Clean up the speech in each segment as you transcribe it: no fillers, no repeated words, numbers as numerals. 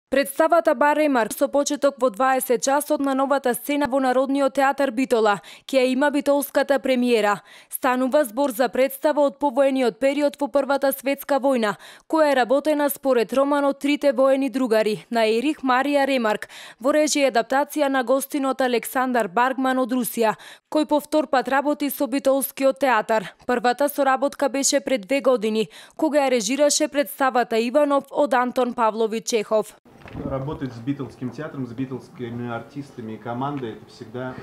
Представата Бар Ремарк со почеток во 20 часот на новата сцена во Народниот театар Битола, ќе има битолската премиера. Станува збор за представа од повоениот период во Првата светска војна, која е работена според романот Трите воени другари на Ерих Марија Ремарк, во режија и адаптација на гостинот Александар Баргман од Русија, кој по втор пат работи со Битолскиот театар. Првата соработка беше пред 2 години, кога ја режираше представата Иванов од Антон Павлович Чехов. Работать с Битлским театром, с битлскими артистами и командой, это всегда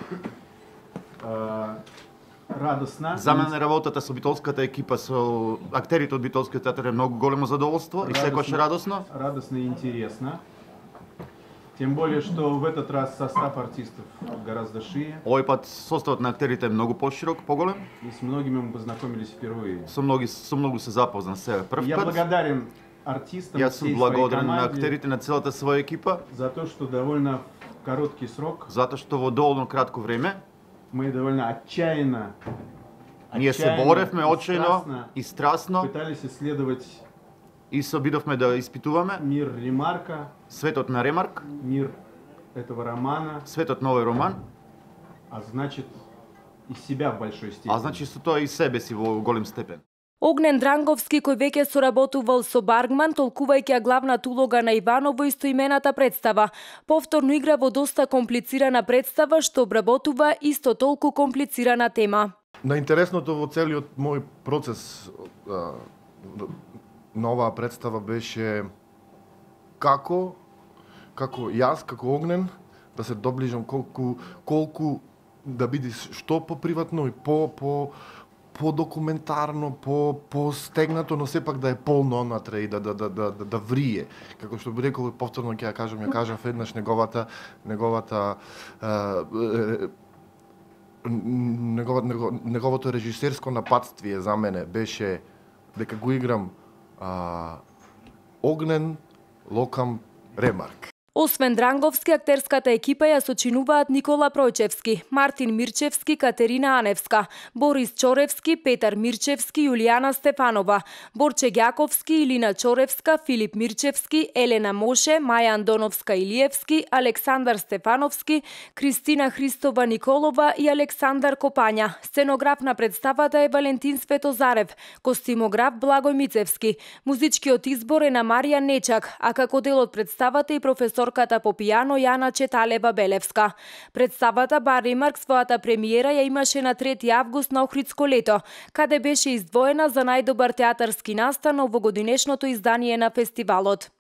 радостно. За мен работата со битолската екипа, со актерите од Битолскиот театар е многу големо задоволство и секогаш радосно. Радостно и интересно. Тем более, что в этот раз состав артистов гораздо шире. Овој пат составот на актерите е многу поширок, поголем. И с многими мы познакомились впервые. Со многу се запознав сега прв пат. Я благодарен артистам, Јас сум благодарен на актерите на целата своја екипа за то, что довольно короткий срок, затоа што во доволно кратко време мы довольно отчаянно ние се боревме очајно и страстно пытались исследовать и се обидовме да испитуваме мир Ремарка, светот на Ремарк, мир этого романа, светот на овој роман, а значит и себя в большой степени. А значи со тоа и себе си во голем степен. Огнен Дранговски, кој веќе соработувал со Баргман, толкувајќи ја главната улога на Иванов во истоимената представа, повторно игра во доста комплицирана представа, што обработува исто толку комплицирана тема. Најинтересното во целиот мој процес на оваа представа беше како јас, како Огнен, да се доближам колку да биде што поприватно и по-документарно, по-стегнато, но сепак да е полно онатре и да врие. Како што би рекол, повторно ќе ја кажав еднаш неговото режисерско напатствие за мене беше дека го играм Огнен, Локам, Ремарк. Освен Дранговски, актерската екипа ја сочинуваат Никола Пројчевски, Мартин Мирчевски, Катерина Аневска, Борис Чоревски, Петар Мирчевски, Јулијана Стефанова, Борче Ѓаковски, Илина Чоревска, Филип Мирчевски, Елена Моше, Маја Андоновска Илиевски, Александар Стефановски, Кристина Христова Николова и Александар Копања. Сценограф на представата е Валентин Светозарев, костимограф Благој Мицевски. Музичкиот избор е на Марија Нечак, а како дел од представата и професорката по пијано Јана Четалева Белевска. Представата Бар Ремарк својата премиера ја имаше на 3 август на Охридско лето, каде беше издвоена за најдобар театарски настан во годинешното издание на фестивалот.